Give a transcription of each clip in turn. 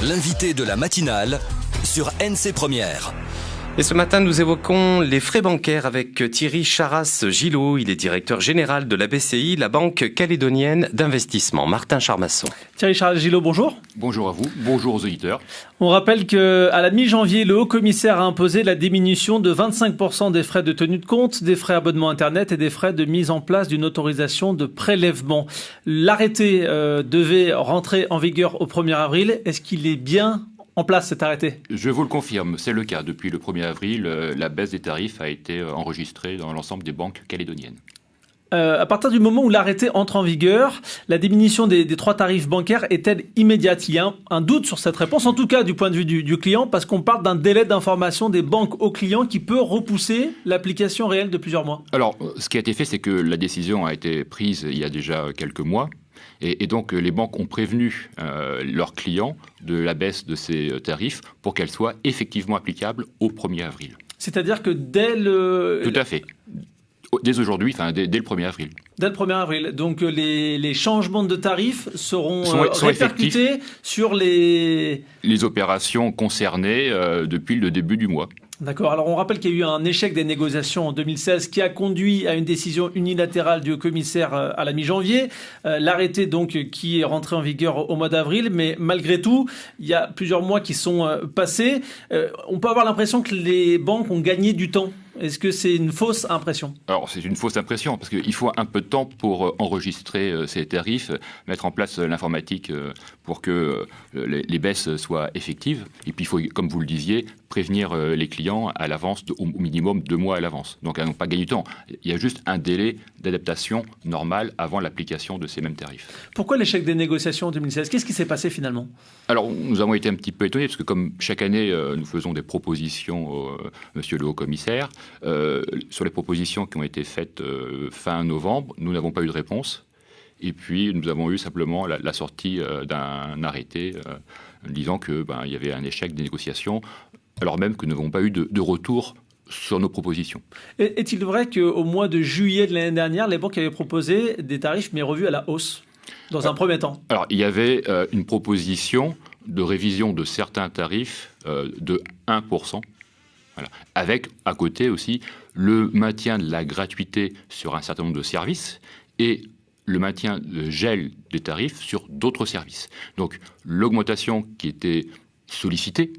L'invité de la matinale sur NC Première. Et ce matin, nous évoquons les frais bancaires avec Thierry Charras-Gillot. Il est directeur général de la BCI, la Banque calédonienne d'investissement. Martin Charmasson. Thierry Charras-Gillot, bonjour. Bonjour à vous, bonjour aux auditeurs. On rappelle qu'à la mi-janvier, le haut-commissaire a imposé la diminution de 25% des frais de tenue de compte, des frais abonnement Internet et des frais de mise en place d'une autorisation de prélèvement. L'arrêté devait rentrer en vigueur au 1er avril. Est-ce qu'il est bien en place, cet arrêté? Je vous le confirme, c'est le cas. Depuis le 1er avril, la baisse des tarifs a été enregistrée dans l'ensemble des banques calédoniennes. À partir du moment où l'arrêté entre en vigueur, la diminution des 3 tarifs bancaires est-elle immédiate? Il y a un doute sur cette réponse, en tout cas du point de vue du client, parce qu'on parle d'un délai d'information des banques aux clients qui peut repousser l'application réelle de plusieurs mois. Alors, ce qui a été fait, c'est que la décision a été prise il y a déjà quelques mois. Et donc, les banques ont prévenu leurs clients de la baisse de ces tarifs pour qu'elle soit effectivement applicable au 1er avril. C'est-à-dire que dès le... Tout à fait. Dès aujourd'hui, enfin dès le 1er avril. Dès le 1er avril. Donc, les changements de tarifs seront répercutés sur les opérations concernées depuis le début du mois. D'accord. Alors, on rappelle qu'il y a eu un échec des négociations en 2016 qui a conduit à une décision unilatérale du commissaire à la mi-janvier. L'arrêté, donc, qui est rentré en vigueur au mois d'avril. Mais malgré tout, il y a plusieurs mois qui sont passés. On peut avoir l'impression que les banques ont gagné du temps. Est-ce que c'est une fausse impression? Alors, c'est une fausse impression, parce qu'il faut un peu de temps pour enregistrer ces tarifs, mettre en place l'informatique pour que les baisses soient effectives. Et puis, il faut, comme vous le disiez, prévenir les clients à l'avance, au minimum 2 mois à l'avance. Donc, elles n'ont pas gagné du temps. Il y a juste un délai d'adaptation normal avant l'application de ces mêmes tarifs. Pourquoi l'échec des négociations en 2016? Qu'est-ce qui s'est passé finalement? Alors, nous avons été un petit peu étonnés, parce que comme chaque année, nous faisons des propositions au monsieur le haut-commissaire. Sur les propositions qui ont été faites fin novembre, nous n'avons pas eu de réponse. Et puis, nous avons eu simplement la sortie d'un arrêté disant qu'il y avait un échec des négociations, alors même que nous n'avons pas eu de retour sur nos propositions. Est-il vrai qu'au mois de juillet de l'année dernière, les banques avaient proposé des tarifs, mais revus à la hausse, dans un premier temps? Alors, il y avait une proposition de révision de certains tarifs de 1%. Voilà. Avec, à côté aussi, le maintien de la gratuité sur un certain nombre de services et le maintien de gel des tarifs sur d'autres services. Donc, l'augmentation qui était sollicitée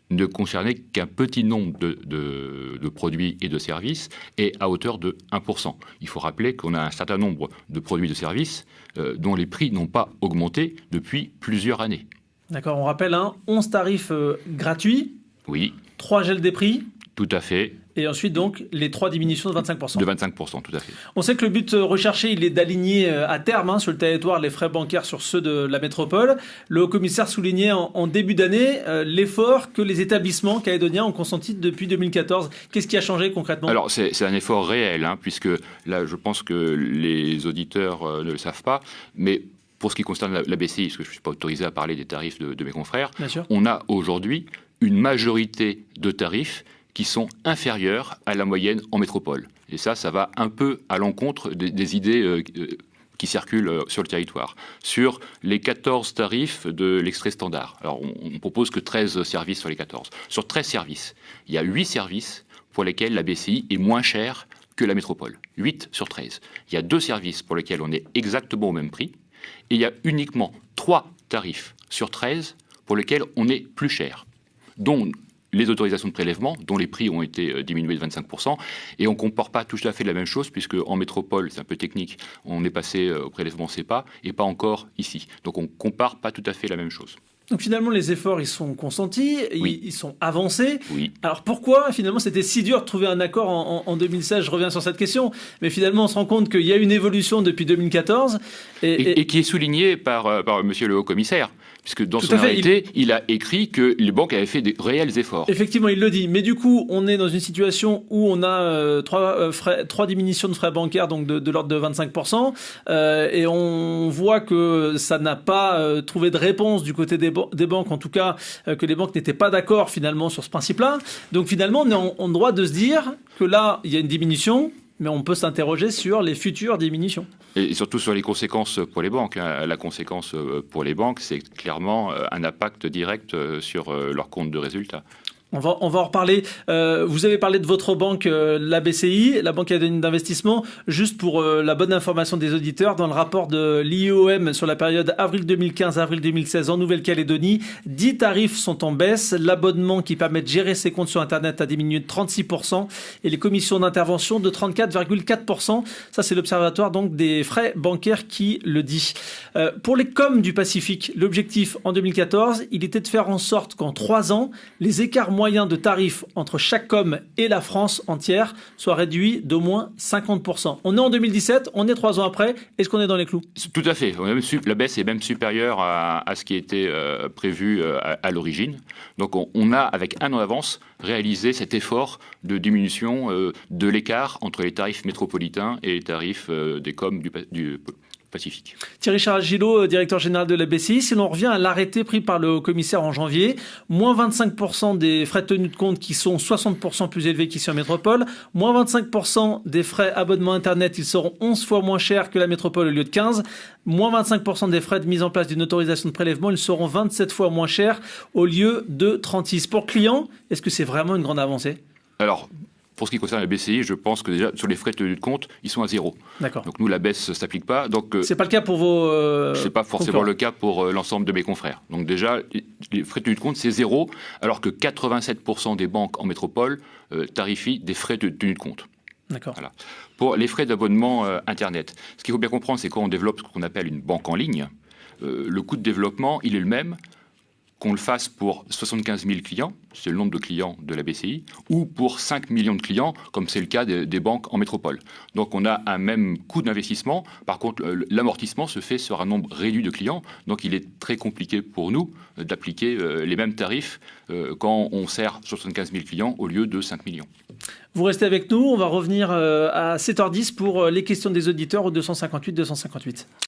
ne concernait qu'un petit nombre de produits et de services et à hauteur de 1%. Il faut rappeler qu'on a un certain nombre de produits et de services dont les prix n'ont pas augmenté depuis plusieurs années. D'accord, on rappelle 11 tarifs gratuits. Oui. 3 gels des prix. Tout à fait. Et ensuite, donc, les 3 diminutions de 25%. De 25%, tout à fait. On sait que le but recherché, il est d'aligner à terme sur le territoire les frais bancaires sur ceux de la métropole. Le haut-commissaire soulignait en début d'année l'effort que les établissements calédoniens ont consenti depuis 2014. Qu'est-ce qui a changé concrètement? Alors, c'est un effort réel, puisque là, je pense que les auditeurs ne le savent pas, mais pour ce qui concerne la BCI, parce que je ne suis pas autorisé à parler des tarifs de mes confrères, on a aujourd'hui une majorité de tarifs qui sont inférieurs à la moyenne en métropole. Et ça va un peu à l'encontre des idées qui circulent sur le territoire. Sur les 14 tarifs de l'extrait standard, alors on propose que 13 services sur les 14. Sur 13 services, il y a 8 services pour lesquels la BCI est moins chère que la métropole. 8 sur 13. Il y a 2 services pour lesquels on est exactement au même prix. Et il y a uniquement 3 tarifs sur 13 pour lesquels on est plus cher, dont les autorisations de prélèvement, dont les prix ont été diminués de 25%. Et on ne compare pas tout à fait la même chose, puisque en métropole, c'est un peu technique, on est passé au prélèvement CEPA, et pas encore ici. Donc on ne compare pas tout à fait la même chose. Donc finalement, les efforts, ils sont consentis, oui. Ils sont avancés. Oui. Alors pourquoi finalement c'était si dur de trouver un accord en 2016? Je reviens sur cette question. Mais finalement, on se rend compte qu'il y a une évolution depuis 2014. Et qui est soulignée par monsieur le haut-commissaire. Puisque dans son arrêté, il a écrit que les banques avaient fait des réels efforts. Effectivement, il le dit. Mais du coup, on est dans une situation où on a 3 diminutions de frais bancaires, donc de l'ordre de 25%. Et on voit que ça n'a pas trouvé de réponse du côté des banques, en tout cas, que les banques n'étaient pas d'accord finalement sur ce principe-là. Donc finalement, on est en droit de se dire que là, il y a une diminution. Mais on peut s'interroger sur les futures diminutions. Et surtout sur les conséquences pour les banques. La conséquence pour les banques, c'est clairement un impact direct sur leur compte de résultats. On va en reparler. Vous avez parlé de votre banque, la BCI, la Banque Calédonienne d'Investissement. Juste pour la bonne information des auditeurs, dans le rapport de l'IEOM sur la période avril 2015-avril 2016 en Nouvelle-Calédonie, 10 tarifs sont en baisse. L'abonnement qui permet de gérer ses comptes sur Internet a diminué de 36% et les commissions d'intervention de 34,4%. Ça, c'est l'Observatoire donc des frais bancaires qui le dit. Pour les COM du Pacifique, l'objectif en 2014, il était de faire en sorte qu'en 3 ans, les écarts moyen de tarifs entre chaque COM et la France entière soit réduit d'au moins 50%. On est en 2017, on est 3 ans après. Est-ce qu'on est dans les clous? Tout à fait. La baisse est même supérieure à ce qui était prévu à l'origine. Donc on a, avec 1 an d'avance, réalisé cet effort de diminution de l'écart entre les tarifs métropolitains et les tarifs des COM du Pacifique. Thierry Charras-Gillot, directeur général de la BCI, si l'on revient à l'arrêté pris par le commissaire en janvier, moins 25% des frais de tenue de compte qui sont 60% plus élevés qu'ici en métropole, moins 25% des frais abonnement Internet, ils seront 11 fois moins chers que la métropole au lieu de 15, moins 25% des frais de mise en place d'une autorisation de prélèvement, ils seront 27 fois moins chers au lieu de 36. Pour le client, est-ce que c'est vraiment une grande avancée? Alors, pour ce qui concerne la BCI, je pense que déjà, sur les frais de tenue de compte, ils sont à 0. D'accord. Donc nous, la baisse ne s'applique pas. C'est pas le cas pour vos c'est pas forcément le cas pour l'ensemble de mes confrères. Donc déjà, les frais de tenue de compte, c'est 0, alors que 87% des banques en métropole tarifient des frais de tenue de compte. D'accord. Voilà. Pour les frais d'abonnement Internet, ce qu'il faut bien comprendre, c'est quand on développe ce qu'on appelle une banque en ligne, le coût de développement, il est le même qu'on le fasse pour 75 000 clients, c'est le nombre de clients de la BCI, ou pour 5 millions de clients, comme c'est le cas des banques en métropole. Donc on a un même coût d'investissement. Par contre, l'amortissement se fait sur un nombre réduit de clients. Donc il est très compliqué pour nous d'appliquer les mêmes tarifs quand on sert 75 000 clients au lieu de 5 millions. Vous restez avec nous, on va revenir à 7h10 pour les questions des auditeurs au 258-258.